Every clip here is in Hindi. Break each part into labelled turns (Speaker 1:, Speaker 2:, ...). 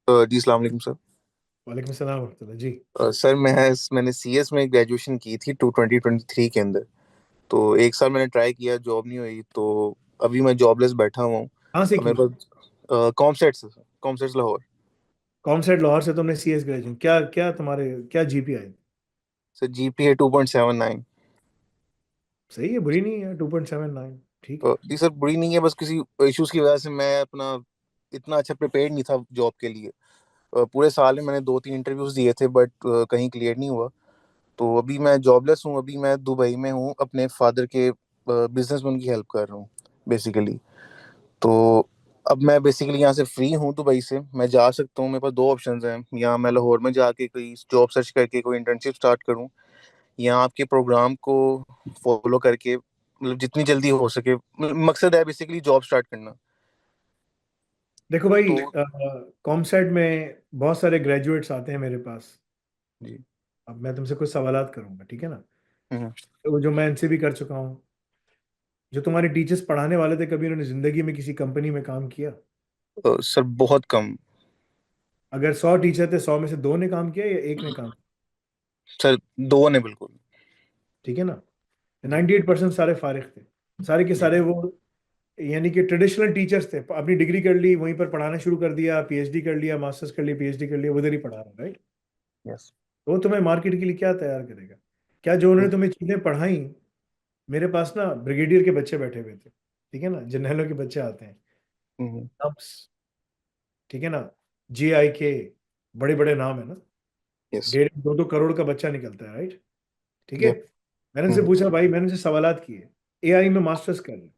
Speaker 1: जी अस्सलाम वालेकुम सर।
Speaker 2: वालेकुम सलाम वरहमतुल्लाह जी।
Speaker 1: सर मैंने सीएस में ग्रेजुएशन की थी 2023 के अंदर। तो एक साल मैंने ट्राई किया, जॉब नहीं हुई, तो अभी मैं जॉबलेस बैठा हुआ हूँ।
Speaker 2: कहाँ से
Speaker 1: अब
Speaker 2: की?
Speaker 1: मेरे पास कॉमसेट्स लाहौर।
Speaker 2: कॉमसेट लाहौर से तुमने सीएस ग्रेजुएशन क्या क्या तुम्हारे क्या जीपीआई?
Speaker 1: Sir GPA 2.79।
Speaker 2: सही है, बुरी नहीं है, 2.79 ठीक है।
Speaker 1: जी सर, बुरी नहीं है, बस किसी इश्यूज की वजह से मैं अपना इतना अच्छा प्रिपेयर्ड नहीं था जॉब के लिए। पूरे साल में मैंने 2-3 इंटरव्यूज दिए थे, बट कहीं क्लियर नहीं हुआ। तो अभी मैं जॉबलेस हूँ, अभी मैं दुबई में हूँ, अपने फादर के बिजनेस में उनकी हेल्प कर रहा हूँ बेसिकली। तो अब मैं बेसिकली यहाँ से फ्री हूँ, दुबई से मैं जा सकता हूँ। मेरे पास दो ऑप्शंस हैं, या मैं लाहौर में जाके कोई जॉब सर्च करके कोई इंटर्नशिप स्टार्ट करूँ, या आपके प्रोग्राम को फॉलो करके मतलब जितनी जल्दी हो सके, मकसद है बेसिकली जॉब स्टार्ट करना।
Speaker 2: देखो भाई,
Speaker 1: तो
Speaker 2: कॉमसेट में बहुत सारे ग्रेजुएट्स आते हैं मेरे पास।
Speaker 1: जी।
Speaker 2: अब मैं तुमसे कुछ सवालात करूंगा, ठीक है ना?
Speaker 1: हम्म।
Speaker 2: तो जो मैं इनसे भी कर चुका हूँ, जो तुम्हारे टीचर्स पढ़ाने वाले थे, कभी उन्होंने जिंदगी में किसी कंपनी में काम किया?
Speaker 1: सर बहुत कम।
Speaker 2: अगर 100 टीचर थे, 100 में से दो ने काम किया या एक ने काम किया?
Speaker 1: सर दो ने बिल्कुल।
Speaker 2: ठीक है ना?
Speaker 1: जी।
Speaker 2: 98% सारे फारिग थे, सारे के
Speaker 1: जी।
Speaker 2: सारे वो, यानी कि ट्रेडिशनल टीचर्स थे। अपनी डिग्री कर ली, वहीं पर पढ़ाना शुरू कर दिया, पीएचडी कर लिया, मास्टर्स कर लिया, पीएचडी कर लिया, उधर ही पढ़ा रहा, राइट?
Speaker 1: यस।
Speaker 2: तो वो तुम्हें मार्केट के लिए क्या तैयार करेगा? क्या जो उन्होंने तुम्हें चीजें पढ़ाई? मेरे पास ना ब्रिगेडियर के बच्चे बैठे हुए थे, ठीक है ना, जर्नैलों के बच्चे आते हैं, नब्स, ठीक है ना, GIK, बड़े बड़े नाम है ना।
Speaker 1: यस।
Speaker 2: 1.5-2 करोड़ का बच्चा निकलता है, राइट? ठीक है।
Speaker 1: यप।
Speaker 2: मैंने उनसे पूछा, भाई मैंने उनसे सवालात किए, एआई में मास्टर्स कर रहे,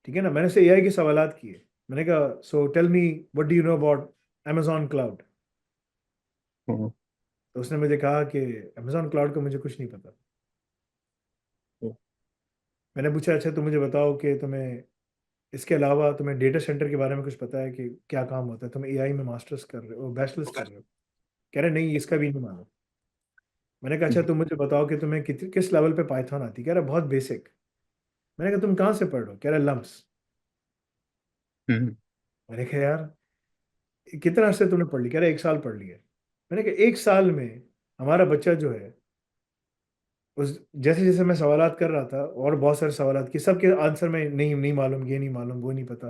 Speaker 2: ठीक है ना, मैंने से एआई के सवालात किए। मैंने कहा, so tell me, what do you know about amazon cloud? तो उसने मुझे कहा कि amazon क्लाउड का मुझे कुछ नहीं पता। मैंने पूछा, अच्छा तुम मुझे बताओ कि तुम्हें इसके अलावा तुम्हें डेटा सेंटर के बारे में कुछ पता है कि क्या काम होता है? तुम एआई में मास्टर्स कर रहे हो, बैचलर्स कर रहे हो। कह रहे नहीं, इसका भी नहीं मालूम। मैंने कहा, अच्छा तुम मुझे बताओ कि तुम्हें किस लेवल पे पाइथन आती है? कह रहा बहुत बेसिक। मैंने कहा, तुम कहाँ से पढ़ रहे हो? कह रहा लम्स। मैंने कहा, यार कितना अर्से तुमने पढ़ ली? कह रहा 1 साल पढ़ लिया। मैंने कहा 1 साल में हमारा बच्चा जो है, उस जैसे जैसे मैं सवालात कर रहा था, और बहुत सारे सवालात कि सबके आंसर में नहीं नहीं मालूम, ये नहीं मालूम, वो नहीं पता।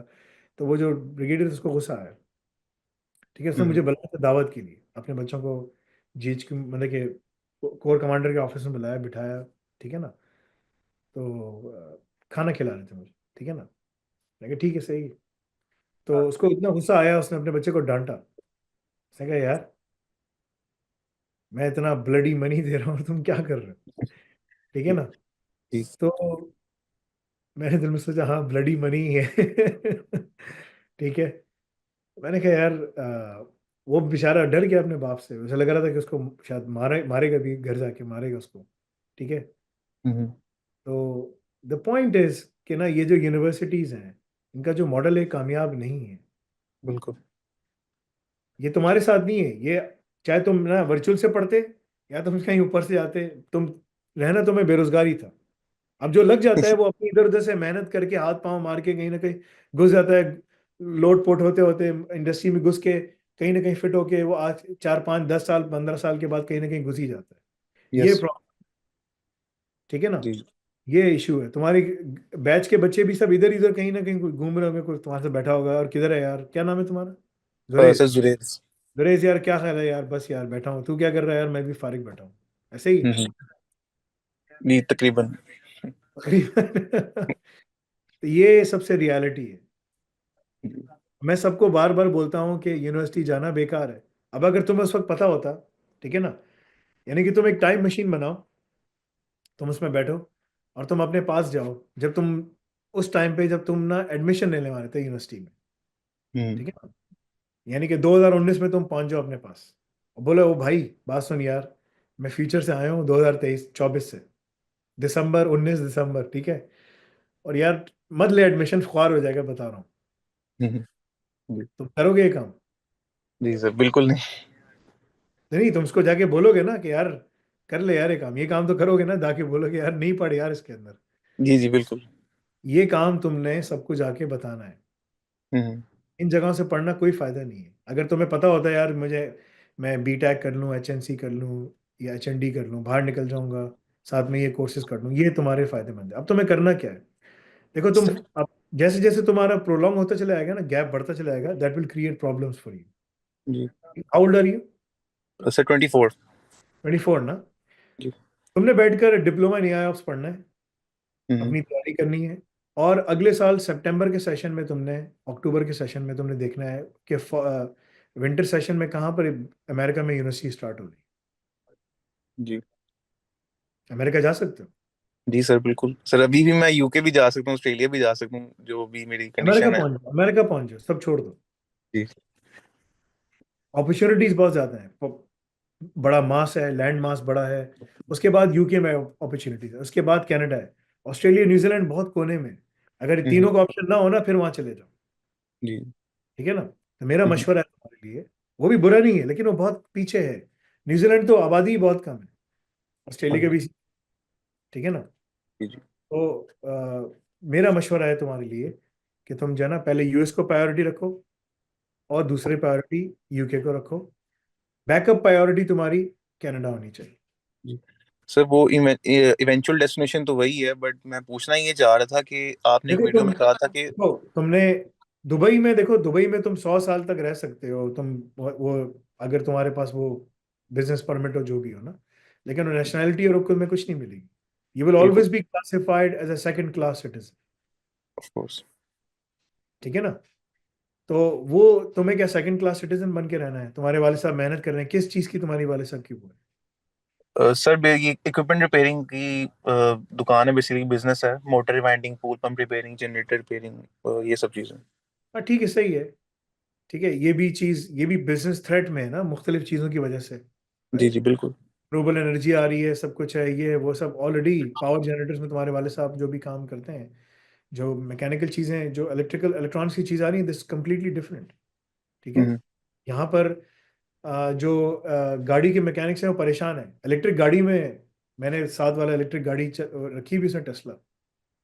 Speaker 2: तो वो जो ब्रिगेडियर, उसको गुस्सा आया, ठीक है। उसने मुझे बुलाया था दावत के लिए, अपने बच्चों को जीच की मतलब कि कोर कमांडर के ऑफिस में बुलाया, बिठाया, ठीक है ना। तो खाना खिला रहे थे मुझे, ठीक है ना। मैं कहा ठीक है, सही है। तो उसको इतना गुस्सा आया, उसने अपने बच्चे को डांटा। उसने कहा, यार मैं इतना ब्लडी मनी दे रहा हूँ, तुम क्या कर रहे हो? ठीक है ना। तो मैंने दिल में सोचा, हाँ ब्लडी मनी है। ठीक है। मैंने कहा, यार वो बेचारा डर गया अपने बाप से, उसे लग रहा था कि उसको शायद मारेगा भी, घर जाके मारेगा उसको, ठीक है। तो द पॉइंट इज कि ना, ये जो यूनिवर्सिटीज हैं, इनका जो मॉडल है कामयाब नहीं है।
Speaker 1: बिल्कुल।
Speaker 2: ये तुम्हारे साथ नहीं है ये। चाहे तुम ना वर्चुअल से पढ़ते, या तुम कहीं ऊपर से जाते, तुम रहना तुम्हें बेरोजगारी था। अब जो लग जाता है, वो अपनी इधर उधर से मेहनत करके, हाथ पांव मार के कहीं ना कहीं घुस जाता है। लोट पोट होते होते इंडस्ट्री में घुस के, कहीं ना कहीं फिट होके, वो आज 4 5 10 साल 15 साल के बाद कहीं ना कहीं घुस ही जाता है। ये
Speaker 1: यस।
Speaker 2: प्रॉब्लम, ठीक है ना।
Speaker 1: जी।
Speaker 2: ये इशू है। तुम्हारे बैच के बच्चे भी सब इधर इधर कहीं ना कहीं घूम रहे होंगे, कोई तुम्हारे से बैठा होगा, और किधर है यार, क्या नाम है तुम्हारा?
Speaker 1: सर
Speaker 2: जुरेज।
Speaker 1: जुरेर।
Speaker 2: जुरेज यार, क्या ख्याल है यार? बस यार बैठा हूँ, तू क्या कर रहा है? यार मैं भी फारिग बैठा हूँ, ऐसे ही।
Speaker 1: जी तकरीबन।
Speaker 2: तकरीबन। तो ये सबसे रियलिटी है। मैं सबको बार बार बोलता हूँ कि यूनिवर्सिटी जाना बेकार है। अब अगर तुम्हें उस वक्त पता होता, ठीक है ना, यानी कि तुम एक टाइम मशीन बनाओ, तुम उसमें बैठो, और तुम अपने पास जाओ, जब तुम उस टाइम पे, जब तुम ना एडमिशन लेने वाले थे यूनिवर्सिटी में, ठीक है ना, यानी कि 2019 में तुम पहुंच जाओ अपने पास, और बोले, ओ भाई बात सुन यार, मैं फ्यूचर से आया हूँ 2023-24 से, दिसंबर 19 दिसंबर, ठीक है, और यार मत ले एडमिशन, खुआर हो जाएगा, बता रहा हूँ।
Speaker 1: जी।
Speaker 2: तुम करोगे ये काम?
Speaker 1: जी सर बिल्कुल नहीं।
Speaker 2: नहीं, तुम उसको जाके बोलोगे ना कि यार कर ले यार, ये काम तो करोगे ना, जाके बोलोगे यार नहीं पढ़ यार इसके अंदर।
Speaker 1: जी जी बिल्कुल।
Speaker 2: ये काम तुमने सबको जाके बताना है। इन जगहों से पढ़ना कोई फायदा नहीं है। अगर तुम्हें पता होता है यार मुझे, मैं बीटेक कर लूँ, एचएनसी कर लूँ या एचएनडी कर लूँ, बाहर निकल जाऊंगा, साथ में ये कोर्सेज कर लूँ, ये तुम्हारे फायदेमंद है। अब तुम्हें करना क्या है? देखो तुम,
Speaker 1: सर।
Speaker 2: अब जैसे जैसे तुम्हारा प्रोलॉन्ग होता चला जाएगा ना, गैप बढ़ता चला जाएगा, that will create problems for you.
Speaker 1: जी।
Speaker 2: How old are you?
Speaker 1: Sir 24।
Speaker 2: 24 ना?
Speaker 1: जी।
Speaker 2: तुमने बैठकर डिप्लोमा इन एआई ऑप्स पढ़ना है,
Speaker 1: हम्म।
Speaker 2: अपनी तैयारी करनी है, और अगले साल सितंबर के सेशन में तुमने, अक्टूबर के सेशन में तुमने देखना है कि विंटर सेशन में कहाँ पर अमेरिका में यूनिवर्सिटी स्टार्ट हो रही
Speaker 1: जी।
Speaker 2: है। अमेरिका जा सकते हो?
Speaker 1: जी सर बिल्कुल सर, अभी भी मैं यूके भी जा सकता हूँ, ऑस्ट्रेलिया भी जा सकता हूँ, जो भी मेरी
Speaker 2: अमेरिका
Speaker 1: कंडीशन है।
Speaker 2: पहुंच जाओ, अमेरिका पहुंच जाओ, सब छोड़ दो।
Speaker 1: जी।
Speaker 2: अपॉर्चुनिटीज बहुत ज्यादा है, बड़ा मास है, लैंड मास बड़ा है। उसके बाद यूके में अपॉर्चुनिटीज है, उसके बाद कनाडा है, ऑस्ट्रेलिया, न्यूजीलैंड बहुत कोने में। अगर ये
Speaker 1: हम्म।
Speaker 2: तीनों का ऑप्शन ना हो ना, फिर वहां चले जाओ।
Speaker 1: जी।
Speaker 2: ठीक है ना? तो मेरा
Speaker 1: हम्म।
Speaker 2: मशवरा है तुम्हारे लिए, वो भी बुरा नहीं है लेकिन वो बहुत पीछे है। न्यूजीलैंड तो आबादी ही बहुत कम है, ऑस्ट्रेलिया के
Speaker 1: हाँ।
Speaker 2: भी। ठीक है ना?
Speaker 1: जी। जी।
Speaker 2: तो मेरा मशवरा है तुम्हारे लिए कि तुम जो है ना, पहले यूएस को प्रायोरिटी रखो, और दूसरी प्रायोरिटी यूके को रखो। बैकअप प्रायोरिटी तुम्हारी कनाडा होनी चाहिए।
Speaker 1: जी। सर वो इवेंचुअल डेस्टिनेशन तो वही है, बट मैं पूछना ये चाह रहा था कि आपने एक
Speaker 2: देखो
Speaker 1: वीडियो
Speaker 2: तुम,
Speaker 1: में कहा था कि।
Speaker 2: देखो तुमने दुबई में, देखो दुबई में तुम 100 साल तक रह सकते हो तुम, वो अगर तुम्हारे पास वो बिजनेस परमिट हो, जो भी हो ना, लेकिन नेशनैलिटी और में कुछ नहीं मिलेगी। यू विल
Speaker 1: बिल्कुल।
Speaker 2: Always be classified as a second class citizen.
Speaker 1: Of course.
Speaker 2: ठीक है ना? तो वो, तुम्हें क्या सेकंड क्लास सिटीजन बन के रहना है? तुम्हारे वाले साहब मेहनत कर रहे हैं, किस चीज की तुम्हारी वाले साहब की वो है?
Speaker 1: सर ये इक्विपमेंट रिपेयरिंग की दुकान है, बेसिकली बिजनेस है, motor rewinding, pool pump repairing, generator repairing, ये सब चीजें।
Speaker 2: हाँ ठीक है, सही है। ठीक है, ये भी चीज, ये भी बिजनेस थ्रेट में है ना, मुख्तलिफ चीजों की वजह से।
Speaker 1: जी
Speaker 2: राइट?
Speaker 1: जी बिल्कुल।
Speaker 2: रिन्यूएबल एनर्जी आ रही है, सब कुछ है, ये वो सब ऑलरेडी पावर जनरेटर्स में तुम्हारे वाले साहब जो भी काम करते हैं, जो मैकेनिकल चीजें, जो इलेक्ट्रिकल इलेक्ट्रॉनिक्स की चीज आ रही है, दिस कम्प्लीटली डिफरेंट। ठीक है?
Speaker 1: हम्म।
Speaker 2: यहाँ पर जो गाड़ी के मैकेनिक्स हैं वो परेशान है। इलेक्ट्रिक गाड़ी में, मैंने साथ वाला इलेक्ट्रिक गाड़ी रखी भी, उसने टेस्ला।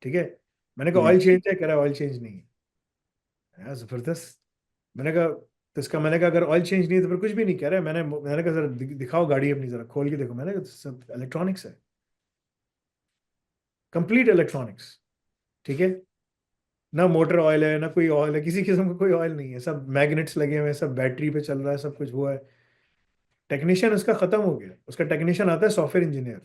Speaker 2: ठीक है? मैंने कहा
Speaker 1: हम्म।
Speaker 2: ऑयल चेंज है, कह रहा है ऑयल चेंज नहीं है। यार जबरदस्त। मैंने कहा, तो इसका, मैंने कहा अगर ऑयल चेंज नहीं है तो फिर कुछ भी नहीं कह रहा है। मैंने कहा जरा दिखाओ गाड़ी अपनी, जरा खोल के देखो। मैंने कहा सब इलेक्ट्रॉनिक्स है, कंप्लीट इलेक्ट्रॉनिक्स। ठीक है? ना मोटर ऑयल है, ना कोई ऑयल है, किसी किस्म का कोई ऑयल नहीं है, सब मैग्नेट्स लगे हुए हैं, सब बैटरी पे चल रहा है, सब कुछ वो है। टेक्नीशियन उसका खत्म हो गया, उसका टेक्नीशियन आता है सॉफ्टवेयर इंजीनियर।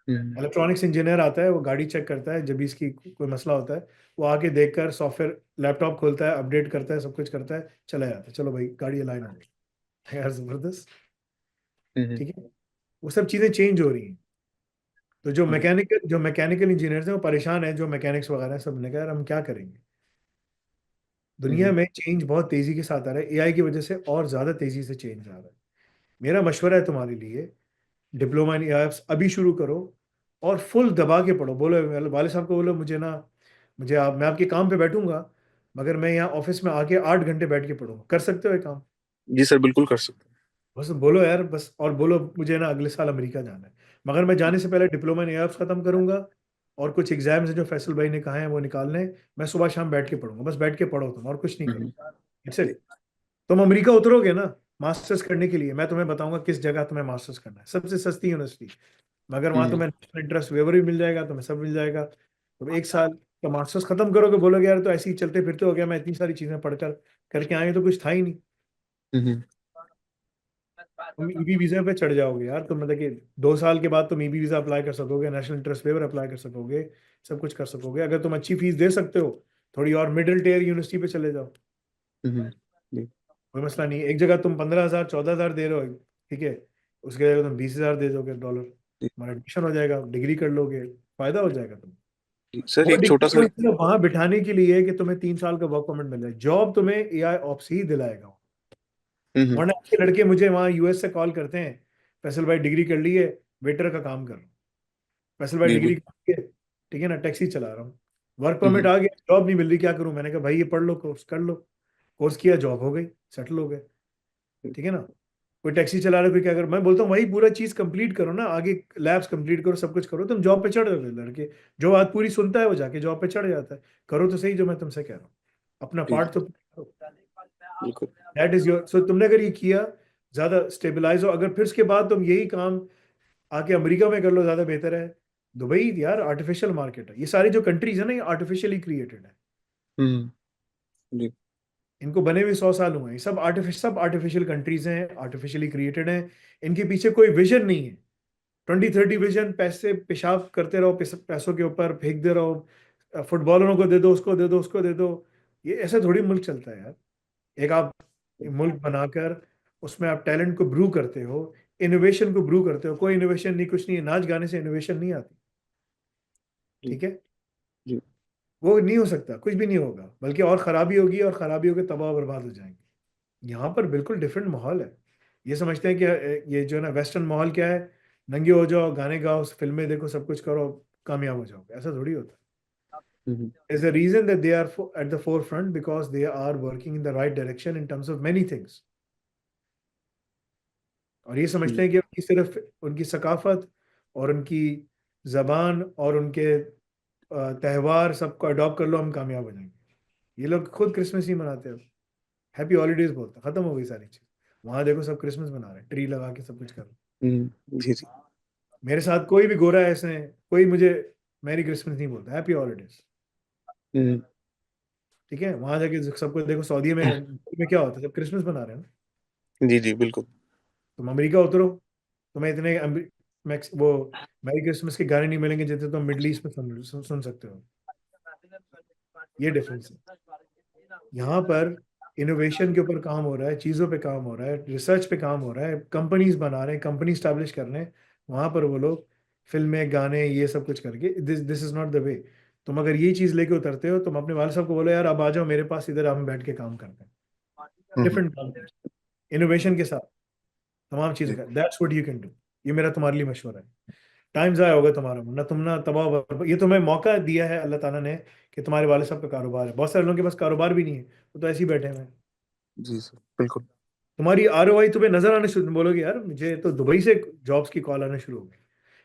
Speaker 1: हम्म।
Speaker 2: इलेक्ट्रॉनिक्स इंजीनियर आता है, वो गाड़ी चेक करता है, जब भी इसकी कोई मसला होता है वो आके देखकर सॉफ्टवेयर, लैपटॉप खोलता है, अपडेट करता है, सब कुछ करता है, चला जाता है, चलो भाई गाड़ी अलाइन हो गई। यार जबरदस्त।
Speaker 1: हम्म।
Speaker 2: ठीक है? वो सब चीजें चेंज हो रही हैं। तो जो मैकेनिकल इंजीनियर्स हैं वो परेशान है, जो मैकेनिक्स वगैरह हैं, सब ने कहा यार हम क्या करेंगे। दुनिया
Speaker 1: हम्म।
Speaker 2: में चेंज बहुत तेजी के साथ आ रहा है, एआई की वजह से और ज्यादा तेजी से चेंज आ रहा है। मेरा मशवरा है तुम्हारे लिए, डिप्लोमा इन एआई अभी शुरू करो, और फुल दबा के पढ़ो। बोलो वाले साहब को, बोलो मुझे ना, मुझे आप, मैं आपके काम पे बैठूंगा, मगर मैं यहाँ ऑफिस में आके 8 घंटे बैठ के पढ़ूंगा। कर सकते हो ये काम?
Speaker 1: जी सर बिल्कुल कर सकते
Speaker 2: बस बोलो यार, बस, और बोलो मुझे ना अगले साल अमेरिका जाना है, मगर मैं जाने से पहले डिप्लोमा इन एआई खत्म करूंगा, और कुछ एग्जाम्स हैं जो फैसल भाई ने कहा है वो निकालने हैं। मैं सुबह शाम बैठ के पढ़ूंगा, बस बैठ के पढ़ो तुम, और कुछ नहीं
Speaker 1: हैं।
Speaker 2: करो। It's it. तुम अमेरिका उतरोगे ना मास्टर्स करने के लिए, मैं तुम्हें बताऊंगा किस जगह तुम्हें मास्टर्स करना है, सबसे सस्ती यूनिवर्सिटी। मगर वहां
Speaker 1: हम्म।
Speaker 2: तुम्हें नेशनल इंटरेस्ट वेवर भी मिल जाएगा, तुम्हें सब मिल जाएगा। तुम 1 साल का मास्टर्स खत्म करोगे, बोलोगे यार तो ऐसे ही चलते फिरते हो गया, मैं इतनी सारी चीजें पढ़कर करके आए तो कुछ था ही नहीं।
Speaker 1: हम्म।
Speaker 2: तुम ईबी वीजा पे चढ़ जाओगे यार, तुम मतलब कि 2 साल के बाद तुम ईबी वीजा अप्लाई कर सकोगे, नेशनल इंटरेस्ट वेवर अप्लाई कर सकोगे, सब कुछ कर सकोगे। अगर तुम अच्छी फीस दे सकते हो, थोड़ी और मिडिल टियर यूनिवर्सिटी पे चले जाओ,
Speaker 1: हम्म। जी।
Speaker 2: कोई मसला नहीं है। एक जगह तुम 15,000 14,000 दे रहे हो, ठीक है, उसके जगह तुम 20,000 दे दोगे डॉलर,
Speaker 1: जी।
Speaker 2: तुम्हारा एडमिशन हो जाएगा, डिग्री कर लोगे, फायदा हो जाएगा तुम्हें।
Speaker 1: जी। सर
Speaker 2: वो
Speaker 1: एक छोटा
Speaker 2: डिग्री
Speaker 1: सा।
Speaker 2: सिर्फ वहां बिठाने के लिए कि तुम्हें 3 साल का वर्क परमिट मिल जाए, जॉब तुम्हें एआई ऑप्स ही दिलाएगा।
Speaker 1: हम्म।
Speaker 2: वरना अच्छे लड़के मुझे वहाँ यूएस से कॉल करते हैं, फैसल भाई डिग्री कर ली है, वेटर का काम कर रहा हूँ। फैसल भाई
Speaker 1: जी
Speaker 2: डिग्री
Speaker 1: बिल्कुल।
Speaker 2: कर ली है, ठीक है ना, टैक्सी चला रहा हूँ, वर्क परमिट
Speaker 1: हम्म।
Speaker 2: आ गया, जॉब नहीं मिल रही, क्या करूँ? मैंने कहा भाई ये पढ़ लो, कोर्स कर लो। कोर्स किया, जॉब हो गई, सेटल हो गए। ठीक है ना? कोई टैक्सी चला रहा है, कोई क्या कर, मैं बोलता हूँ भाई पूरा चीज कंप्लीट करो ना, आगे लैब्स कंप्लीट करो, सब कुछ करो, तुम जॉब पे चढ़ जाओगे। लड़के जो बात पूरी सुनता है वो जाके जॉब पे चढ़ जाता है। करो तो सही जो मैं तुमसे कह रहा हूँ, अपना
Speaker 1: जी।
Speaker 2: पार्ट तो
Speaker 1: बिल्कुल।
Speaker 2: दैट इज योर, सो तुमने अगर ये किया, ज्यादा स्टेबलाइज हो, अगर फिर उसके बाद तुम यही काम आके अमेरिका में कर लो, ज्यादा बेहतर है। दुबई यार आर्टिफिशियल मार्केट है, ये सारी जो कंट्रीज है ना, ये आर्टिफिशियली क्रिएटेड है।
Speaker 1: हम्म। जी।
Speaker 2: इनको बने हुए 100 साल हुए हैं, सब आर्टिफिशियल कंट्रीज हैं, आर्टिफिशियली क्रिएटेड हैं। इनके पीछे कोई विजन नहीं है। 2030 विजन, पैसे पेशाब करते रहो, पैसों के ऊपर फेंक दे रहो, फुटबॉलरों को दे दो, उसको दे दो, उसको दे दो। ये ऐसे थोड़ी मुल्क चलता है यार। एक आप मुल्क बनाकर उसमें आप टैलेंट को ब्रू करते हो, इनोवेशन को ब्रू करते हो। कोई इनोवेशन नहीं, कुछ नहीं है, नाच गाने से इनोवेशन नहीं आती।
Speaker 1: जी।
Speaker 2: ठीक है,
Speaker 1: जी।
Speaker 2: वो नहीं हो सकता, कुछ भी नहीं होगा, बल्कि और खराबी होगी, और खराबी होकर तबाह बर्बाद हो जाएंगे। यहाँ पर बिल्कुल डिफरेंट माहौल है। ये समझते हैं कि ये जो है ना वेस्टर्न माहौल क्या है, नंगे हो जाओ, गाने गाओ, फिल्में देखो, सब कुछ करो, कामयाब हो जाओगे, ऐसा थोड़ी होता।
Speaker 1: हम्म।
Speaker 2: There's a reason that they are at the forefront, because they are working in the right direction in terms of many things. और ये समझते
Speaker 1: जी।
Speaker 2: हैं कि उनकी सिर्फ उनकी सकाफत और उनकी जबान और उनके त्यौहार सबको अडॉप्ट कर लो, हम कामयाब हो जाएंगे। ये लोग खुद क्रिसमस ही मनाते हैं, हैप्पी हॉलीडेज बोलते हैं, खत्म हो गई सारी चीज। वहां देखो सब क्रिसमस मना रहे हैं, ट्री लगा के सब कुछ कर रहे हैं।
Speaker 1: जी। जी।
Speaker 2: मेरे साथ कोई भी गोरा है ऐसे, कोई मुझे मैरी क्रिसमस नहीं बोलता, हैप्पी हॉलीडेज।
Speaker 1: हम्म।
Speaker 2: ठीक है, वहां जाके सबको देखो, सऊदी में क्या होता है, सब क्रिसमस मना रहे हैं ना।
Speaker 1: जी। जी बिल्कुल।
Speaker 2: तुम अमेरिका उतरो, तुम्हें इतने वो मैरी क्रिसमस के गाने नहीं मिलेंगे जितने तुम मिडल ईस्ट में सुन सकते हो। ये डिफरेंस है। यहाँ पर इनोवेशन के ऊपर काम हो रहा है, चीज़ों पे काम हो रहा है, रिसर्च पे काम हो रहा है, कंपनीज बना रहे हैं, कंपनी स्टैब्लिश कर रहे हैं। वहाँ पर वो लोग फिल्में, गाने, ये सब कुछ करके, this this is not the way. तुम अगर ये चीज़ लेके उतरते हो, तुम अपने वाले साहब को बोलो, यार अब आ जाओ मेरे पास, इधर हम बैठ के काम करते हैं,
Speaker 1: हम्म।
Speaker 2: डिफरेंट काम, इनोवेशन के साथ तमाम चीज़ें
Speaker 1: जी।
Speaker 2: का, that's what you can do. ये मेरा तुम्हारे लिए मशवरा है। टाइम ज़ाया होगा तुम्हारा, ना तुम ना तबाह ये तुम्हें मौका दिया है अल्लाह ताला ने, कि तुम्हारे वाले साहब का कारोबार है। बहुत सारे लोगों के पास कारोबार भी नहीं है, वो तो ऐसे ही बैठे हुए हैं।
Speaker 1: जी सर बिल्कुल।
Speaker 2: तुम्हारी ROI तुम्हें नजर आने शुरू, तुम बोलोगे यार मुझे तो दुबई से जॉब्स की कॉल आने शुरू हो गई।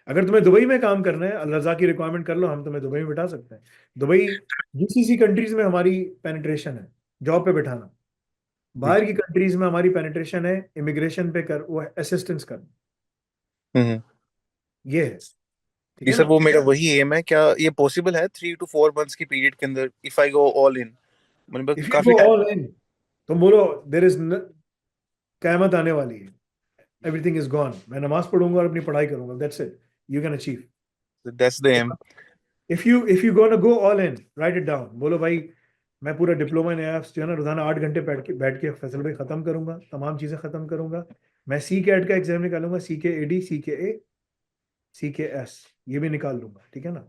Speaker 2: अगर तुम्हें दुबई में काम करना है, अल रज़ा की रिक्वायरमेंट कर लो, हम तुम्हें दुबई में बिठा सकते हैं। दुबई, GCC कंट्रीज में हमारी पेनिट्रेशन है, जॉब पे बिठाना।
Speaker 1: जी।
Speaker 2: बाहर की कंट्रीज में हमारी पेनिट्रेशन है, इमिग्रेशन पे कर, वो असिस्टेंस कर।
Speaker 1: हम्म।
Speaker 2: ये है, ठीक
Speaker 1: जी
Speaker 2: है
Speaker 1: सर,
Speaker 2: ना।
Speaker 1: वो मेरा वही एम है। क्या ये पॉसिबल है 3 to 4 months की पीरियड के अंदर, इफ आई गो ऑल इन? मतलब
Speaker 2: इफ यू
Speaker 1: काफी
Speaker 2: गो
Speaker 1: टाइम।
Speaker 2: ऑल इन, तुम बोलो देर इज, कयामत आने वाली है, एवरीथिंग इज गॉन, मैं नमाज पढ़ूंगा और अपनी पढ़ाई करूंगा, that's it, you can achieve.
Speaker 1: That's the aim.
Speaker 2: If you gonna go all in, right it down, बोलो भाई मैं पूरा डिप्लोमा इन एप्स जो है ना, रोजाना 8 घंटे बैठ के फैसल भाई खत्म करूंगा, तमाम चीजें खत्म करूंगा। मैं CCAT का एग्जाम निकालूंगा, CKAD, CKA, CKS, ये भी निकाल लूंगा, ठीक है ना।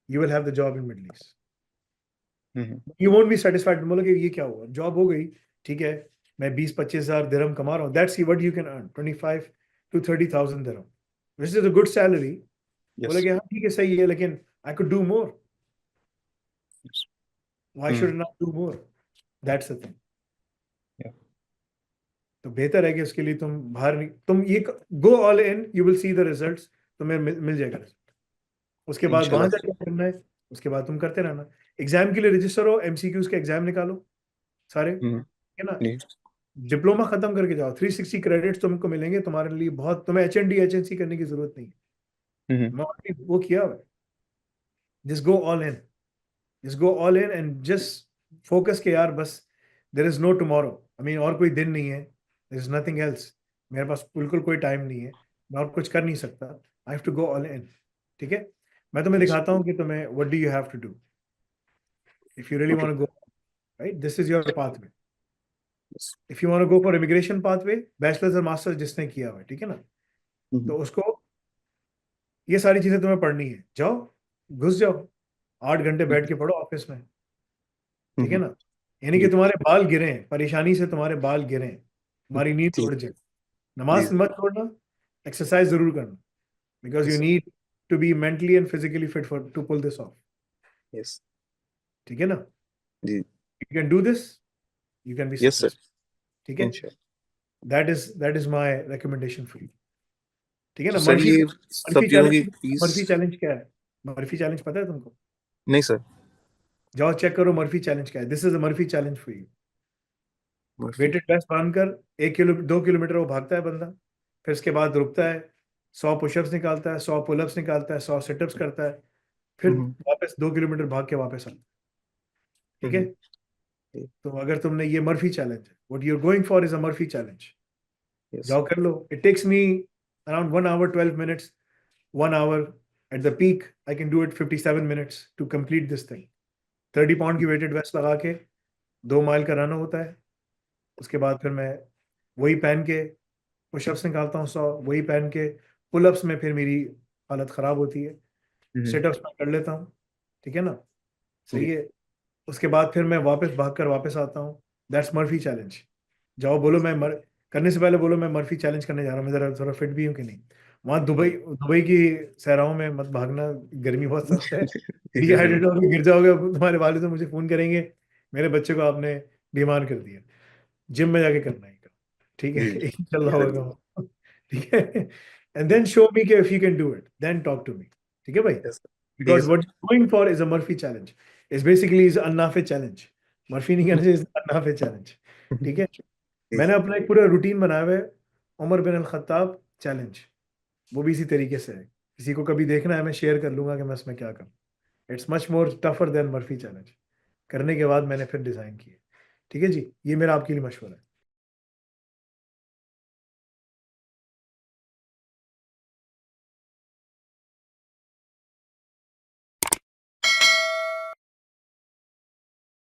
Speaker 2: You will have the job in middle east.
Speaker 1: Hmm.
Speaker 2: You won't be satisfied, बोलोगे ये क्या हुआ, जॉब हो गई, ठीक है, मैं 20-25 हज़ार दिरहम कमा रहा हूँ, that's what you can earn, 25 to 30,000 dirham, which is a good salary.
Speaker 1: Yes.
Speaker 2: बोलोगे हाँ ठीक है, सही है, लेकिन I could do more, why should
Speaker 1: hmm.
Speaker 2: Not do more, that's the thing.
Speaker 1: Yeah.
Speaker 2: तो बेहतर है कि उसके लिए तुम बाहर नहीं, तुम ये गो all in, you will see the results, तुम्हें मिल जाएगा result। उसके बाद वहां
Speaker 1: इंशाल्लाह।
Speaker 2: जाके क्या करना है, उसके बाद तुम करते रहना, एग्जाम के लिए रजिस्टर हो, MCQs के एग्जाम निकालो सारे,
Speaker 1: हम्म।
Speaker 2: है ना।
Speaker 1: जी।
Speaker 2: डिप्लोमा खत्म करके जाओ, 360 क्रेडिट्स तुमको मिलेंगे, तुम्हारे लिए बहुत, तुम्हें HND HNC करने की जरूरत नहीं है।
Speaker 1: हम्म।
Speaker 2: मैं already वो किया हुआ है। Just go all in, just go all in and just focus के यार, बस there is no tomorrow, I mean और कोई दिन नहीं है, देर इज नथिंग एल्स, मेरे पास बिल्कुल कोई टाइम नहीं है, मैं और कुछ कर नहीं सकता, I have to go all in. ठीक है, मैं तुम्हें
Speaker 1: यस।
Speaker 2: दिखाता हूँ कि तुम्हें what do you have to do if you really
Speaker 1: okay.
Speaker 2: Want to go, right, this is your pathway. If you want to go for immigration pathway, bachelors और मास्टर्स जिसने किया हुआ है, ठीक है ना, तो उसको ये सारी चीजें तुम्हें पढ़नी है, जाओ घुस जाओ, 8 घंटे बैठ के पढ़ो ऑफिस में, ठीक है ना। यानी कि
Speaker 1: जी।
Speaker 2: तुम्हारे बाल गिरे, परेशानी से तुम्हारे बाल गिरे, तुम्हारी नींद
Speaker 1: जी।
Speaker 2: उड़ जाए,
Speaker 1: जी।
Speaker 2: नमाज मत छोड़ना, एक्सरसाइज जरूर करना, because you
Speaker 1: yes.
Speaker 2: Need to be mentally and physically fit for to pull this off,
Speaker 1: yes.
Speaker 2: ठीक है ना।
Speaker 1: जी।
Speaker 2: You can do this, you can be
Speaker 1: yes sir.
Speaker 2: Successful, ठीक है।
Speaker 1: इंशाल्लाह।
Speaker 2: That is my recommendation for you, ठीक है
Speaker 1: तो
Speaker 2: ना।
Speaker 1: सर
Speaker 2: मर्फी
Speaker 1: ये सब
Speaker 2: मर्फी
Speaker 1: चीजों की
Speaker 2: चैलेंज,
Speaker 1: फीस?
Speaker 2: मर्फी चैलेंज क्या है, मर्फी चैलेंज पता है तुमको।
Speaker 1: नहीं सर।
Speaker 2: जाओ चेक करो मर्फी चैलेंज क्या है। This is a Murphy challenge for you.
Speaker 1: Murphy.
Speaker 2: Weighted vest बांधकर 2 किलोमीटर वो भागता है बंदा, फिर उसके बाद रुकता है, 100 पुशअप्स निकालता है, 100 पुलअप्स निकालता है, 100 सिटअप्स करता है, फिर
Speaker 1: हम्म।
Speaker 2: वापस 2 किलोमीटर भाग के वापस आता है। ठीक है।
Speaker 1: हम्म।
Speaker 2: तो अगर तुमने ये मर्फी चैलेंज है, what you are going for is a Murphy challenge,
Speaker 1: yes.
Speaker 2: जाओ कर लो। It takes me around 1 hour 12 minutes, 1 hour at the peak I can do it 57 minutes to complete this thing। 30 pound की वेटेड वेस्ट लगा के 2 माइल का रन होता है। उसके बाद फिर मैं वही पहन के पुशअप्स निकालता हूँ 100, वही पहन के पुलअप्स में फिर मेरी हालत ख़राब होती है,
Speaker 1: हम्म।
Speaker 2: सिटअप्स में कर लेता हूँ। ठीक है ना, सही
Speaker 1: जी।
Speaker 2: है। उसके बाद फिर मैं वापस भाग कर वापस आता हूँ। That's Murphy challenge. जाओ बोलो करने से पहले बोलो मैं मर्फी चैलेंज करने जा रहा हूँ, मैं जरा थोड़ा फिट भी हूँ कि नहीं। वहाँ दुबई दुबई की सहराओं में मत भागना, गर्मी बहुत सख्त है।
Speaker 1: जरूर।
Speaker 2: डिहाइड्रेट होकर गिर जाओगे, तुम्हारे वालिद तो मुझे फ़ोन करेंगे, मेरे बच्चे को आपने बीमार कर दिया। जिम में जाके करना है काम। ठीक है।
Speaker 1: जी।
Speaker 2: एक ही चल रहा
Speaker 1: जरूर।
Speaker 2: होगा वो। ठीक है। एंड देन शो मी कि if you can do it, then talk to me. ठीक है भाई।
Speaker 1: यस। ठीक है
Speaker 2: because
Speaker 1: sir.
Speaker 2: What you going for is a Murphy challenge, is basically is अन्नाफे चैलेंज। मर्फी नहीं कहना चाहिए, अन्नाफे चैलेंज। ठीक है।
Speaker 1: जी
Speaker 2: मैंने
Speaker 1: सर।
Speaker 2: अपना एक पूरा रूटीन बनाया हुआ है, उमर बिन अल खत्ताब चैलेंज। वो भी इसी तरीके से है। किसी को कभी देखना है मैं शेयर कर लूंगा कि मैं उसमें क्या करूँ। It's much more tougher than Murphy challenge. करने के बाद मैंने फिर डिजाइन किए। ठीक है जी, ये मेरा आपके लिए मशवरा है।